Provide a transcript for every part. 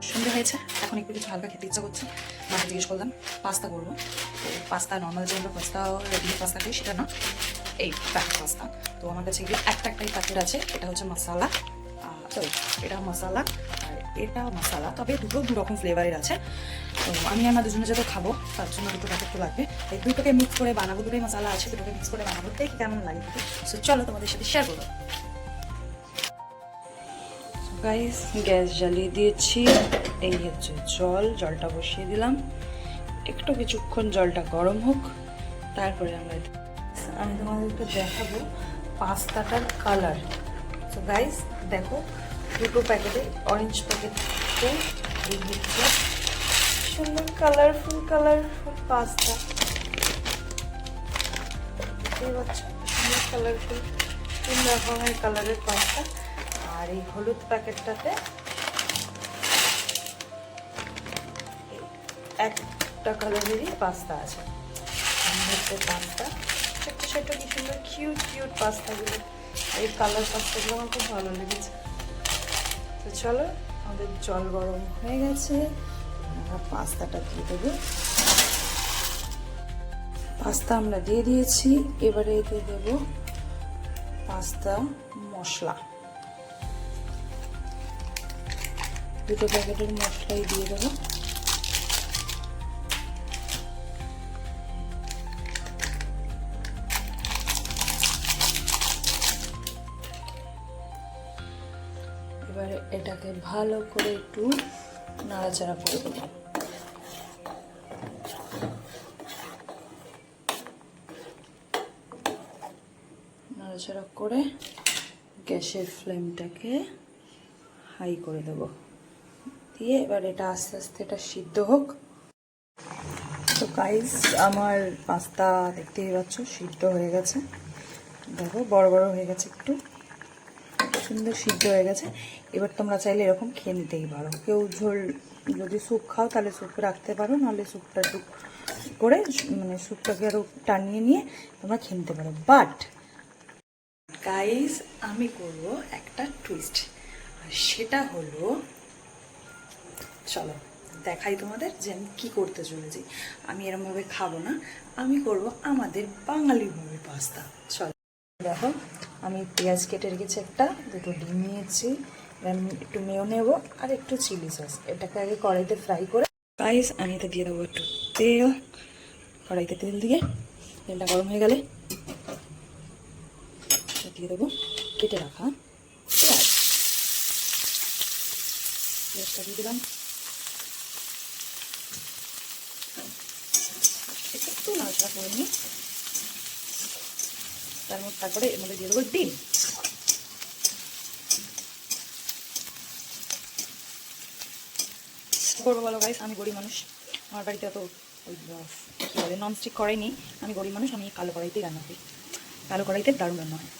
সন্ধ্যা হয়েছে, এখন একটু কিছু হালকা খেতে ইচ্ছা করছে। মাকে জিজ্ঞেস করলাম পাস্তা করবো। তো পাস্তা নর্মাল যে আমরা পাস্তা রেডি পাস্তা খাই সেটা না, এই প্যাকেট পাস্তা। তো আমার কাছে একটাই প্যাকেট আছে, এটা হচ্ছে মশালা, সরি এটা মশালা আর এটা মশালা, তবে দুটো দুরকম ফ্লেভারের আছে। তো আমি আমার দুজনে যত খাবো তার জন্য দুটো প্যাকেট তো লাগবে। এই দুটোকে মিক্স করে বানাবো, দুটোই মশালা আছে, দুটোকে মিক্স করে বানাবো, দেখি কেমন লাগে। সো চলো তোমাদের সাথে শেয়ার করবো। গাইস গ্যাস জ্বালিয়ে দিয়েছি, এই হচ্ছে জলটা বসিয়ে দিলাম, একটু কিছুক্ষণ জলটা গরম হোক, তারপরে আমি তোমাদেরকে দেখাবো পাস্তাটার কালার। তো গাইস দেখো, দুটো প্যাকেটে অরেঞ্জ প্যাকেটে এই হচ্ছে সুন্দর কালারফুল পাস্তা, দেখতেই পাচ্ছ সুন্দর কালারফুল 3 রকমের কালারের পাস্তা। আর এই হলুদ প্যাকেটটাতে একটা কালারেরই পাস্তা আছে। হচ্ছে পাস্তা ছোট্ট ছোট্ট কি সুন্দর কিউট পাস্তাগুলো, এই কালার পাস্তাগুলো আমার খুব ভালো লেগেছে। তো চলো, আমাদের জল গরম হয়ে গেছে, আমরা পাস্তাটা দিয়ে দেবো। পাস্তা আমরা দিয়ে দিয়েছি, এবারে এতে দেবো পাস্তা মশলা, দুটো প্যাকেটের মশলাই দিয়ে দেবো। এবারে এটাকে ভালো করে একটু নাড়াচাড়া করে দেবো। নাড়াচাড়া করে গ্যাসের ফ্লেমটাকে হাই করে দেবো, দিয়ে এবার এটা আস্তে আস্তে এটা সিদ্ধ হোক। তো গাইস আমার পাস্তা দেখতেই পাচ্ছ সিদ্ধ হয়ে গেছে, দেখো বড় বড় হয়ে গেছে, একটু সুন্দর সিদ্ধ হয়ে গেছে। এবার তোমরা চাইলে এরকম খেয়ে নিতেই পারো, কেউ ঝোল যদি স্যুপ খাও তাহলে স্যুপ রাখতে পারো, নাহলে স্যুপটা একটু করে মানে স্যুপটাকে আরও টানিয়ে নিয়ে তোমরা খেয়ে নিতে পারো। বাট গাইস আমি করব একটা টুইস্ট, আর সেটা হলো, চলো দেখাই তোমাদের যে আমি কী করতে চলেছি। আমি এরমভাবে খাবো না, আমি করব আমাদের বাঙালিভাবে পাস্তা। চলো দেখো, আমি পেঁয়াজ কেটে রেখেছি, একটা দুটো ডিম নিয়েছি, একটু মেয়ো নেবো আর একটু চিলি সস। এটাকে আগে কড়াইতে ফ্রাই করে গাইস আমি এতে দিয়ে দেবো একটু তেল। কড়াইতে তেল দিয়ে তেলটা গরম হয়ে গেলে দিয়ে দেবো কেটে রাখা পেঁয়াজ। পেঁয়াজটা দিয়ে দিলাম, একটু নাড়াচাড়া করে নিই, তারপরে এর মধ্যে দিয়ে দেবো ডিম। করবো বলো গাইস, আমি গরিব মানুষ, আমার বাড়িতে অত ওই কী বলে ননস্টিক কড়াই নেই, আমি গরিব মানুষ, আমি কালো কড়াইতেই রান্না করি, কালো কড়াইতে দারুণ রান্না হয়।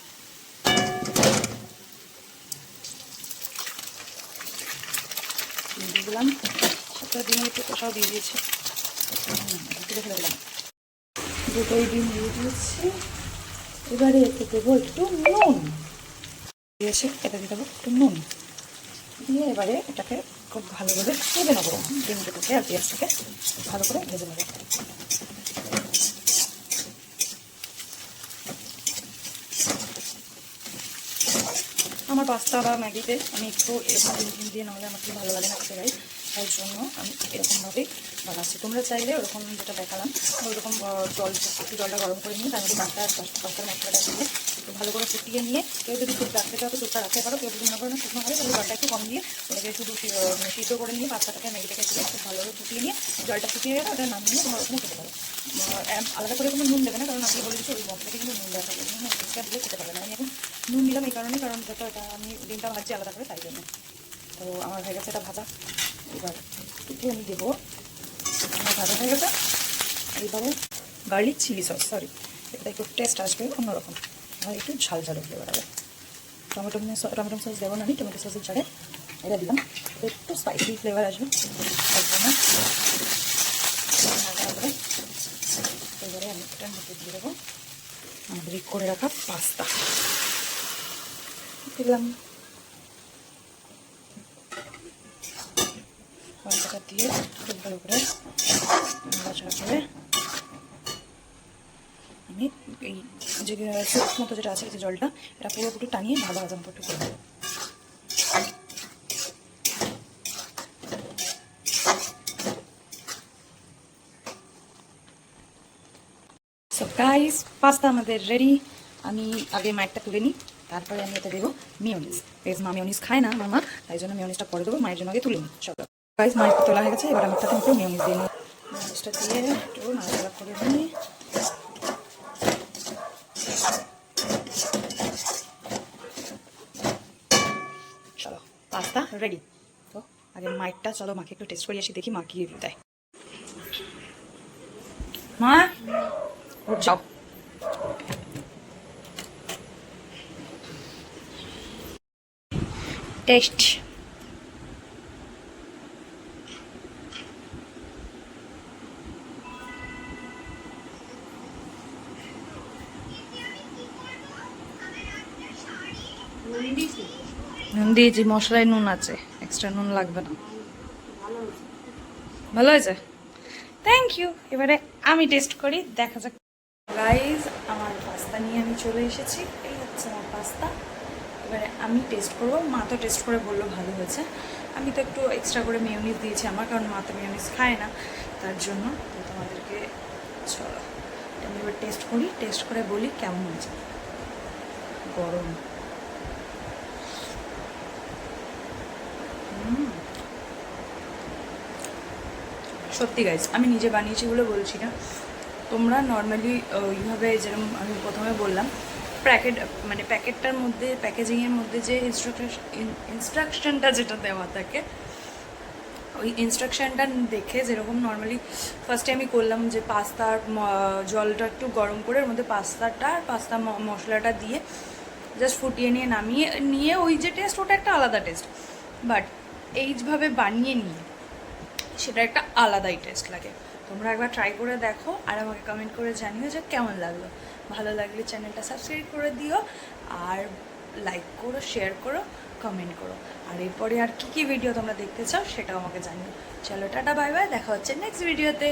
দিয়ে দিলাম, সেটা ডিমের একটু কষাও দিয়ে দিয়েছি, তুলে ফেলে দিলাম, দুটোই ডিম দিয়ে দিয়েছি। এবারে এতে দেবো একটু নুন, দিয়েছি এটা দিয়ে দেবো একটু নুন দিয়ে এবারে এটাকে খুব ভালোভাবে ভেজে নেবো, ডিম দুটোকে আর পেঁয়াজটাকে ভালো করে ভেজে নেবো। আমার পাস্তা বা ম্যাগিতে আমি একটু এরকম ডিম দিয়ে নাহলে আমার খুব ভালো লাগে না খেতে, গাই তাই জন্য আমি এরকমভাবেই বানাচ্ছি। তোমরা চাইলে ওরকম যেটা দেখালাম ওইরকম জলটা গরম করে নিয়ে তার মধ্যে পাস্তার মশলাটা দিয়ে একটু ভালো করে ফুটিয়ে নিয়ে, কেউ যদি স্যুপ রাখতে চাও তো স্যুপটা রাখতে পারো, কেউ যদি মনে করো না শুকনো হবে তাহলে জলটা একটু কম দিয়ে ওটাকে শুধু সিদ্ধ করে নিয়ে পাস্তাটাকে ম্যাগিটাকে দিয়ে খুব ভালোভাবে ফুটিয়ে নিয়ে জলটা ফুটিয়ে গেলে ওটা নামিয়ে তোমরা ওরকম খেতে পারো। আলাদা করে কোনো নুন দেবে না, কারণ আপনি বলে দিচ্ছি ওই মশলাকে কিন্তু নুন দেওয়া থাকে, নুন এক্সট্রা দিলে খেতে পারবে না। আমি এখন নুন দিলাম এই কারণে, কারণ যত এটা আমি ডিমটা ভাজছি আলাদা করে তাই জন্য। তো আমার হয়ে গেছে এটা ভাজা, এবার একটু আমি দেবো, আমার ভাজা হয়ে গেছে। এইবারে গার্লিক চিলি সস, সরি এটা একটু টেস্ট আসবে অন্যরকম, আর একটু ঝাল ফ্লেভার হবে। টমেটো সস দেবো না, আমি টমেটো সসের জায়গায় এটা দিলাম, একটু স্পাইসি ফ্লেভার আসবে তার জন্য। এবারে আমি এটার মধ্যে দিয়ে দেবো আমাদের করে রাখা পাস্তা দিলাম, পাস্তাটা দিয়ে খুব ভালো করে নাড়াচাড়া করে আমি এই যে স্যুপ মতো যেটা আছে, এই যে জলটা, এটা পুরোপুরি টানিয়ে ভালো ভাজা মতো একটু করে দেবো। সো গাইস, পাস্তা আমাদের রেডি। আমি আগে মায়েরটা তুলে নিই, তারপরে আমি এটা দেবো মিওনিজ। বেশ মা মিওনিজ খায় না মামা, তাই জন্য মিওনিজটা পরে দেবো, মায়ের জন্য আগে তুলে নিই। চলো গাইস, মায়ের তোলা হয়ে গেছে, এবার আমি তাতে একটু মিওনিজ দিয়ে নিই। মিওনিজটা দিয়ে একটু নাড়াচাড়া করে নিই। চলো পাস্তা রেডি। তো আগে মায়েরটা, চলো মাকে একটু টেস্ট করে আসি, দেখি মা কি রিভিউ দেয়। মা যাও। টেস্ট নুন দিয়েছি, মশলায় নুন আছে, এক্সট্রা নুন লাগবে না। ভালো হয়েছে, থ্যাংক ইউ। এবারে আমি টেস্ট করি, দেখা যাক। গাইজ, আমার পাস্তা নিয়ে আমি চলে এসেছি, এই হচ্ছে আমার পাস্তা। এবারে আমি টেস্ট করবো। মা তো টেস্ট করে বললো ভালো হয়েছে, আমি তো একটু এক্সট্রা করে মিওনিজ দিয়েছি আমার, কারণ মা তো মিওনিজ খায় না, তার জন্য। তো তোমাদেরকে চলো আমি এবার টেস্ট করি, টেস্ট করে বলি কেমন হয়েছে। গরম সত্যি গাইজ, আমি নিজে বানিয়েছি বলে বলছি না, তোমরা নর্মালি ওইভাবে যেরকম আমি প্রথমে বললাম, মানে প্যাকেটটার মধ্যে, প্যাকেজিংয়ের মধ্যে যে ইনস্ট্রাকশনটা যেটা দেওয়া থাকে, ওই ইনস্ট্রাকশনটা দেখে যেরকম নর্মালি ফার্স্টে আমি করলাম, যে পাস্তার জলটা একটু গরম করে ওর মধ্যে পাস্তাটা আর পাস্তা মশলাটা দিয়ে জাস্ট ফুটিয়ে নিয়ে নামিয়ে নিয়ে, ওই যে টেস্ট, ওটা একটা আলাদা টেস্ট। বাট এইভাবে বানিয়ে নিয়ে সেটা একটা আলাদাই টেস্ট লাগে। তোমরা একবার ট্রাই করে দেখো আর আমাকে কমেন্ট করে জানিও যে কেমন লাগলো। ভালো লাগলে চ্যানেলটা সাবস্ক্রাইব করে দিও, আর লাইক করো, শেয়ার করো, কমেন্ট করো। আর এরপরে আর কী ভিডিও তোমরা দেখতে চাও সেটাও আমাকে জানিও। চলো টাটা, বাই বাই, দেখা হচ্ছে নেক্সট ভিডিওতে।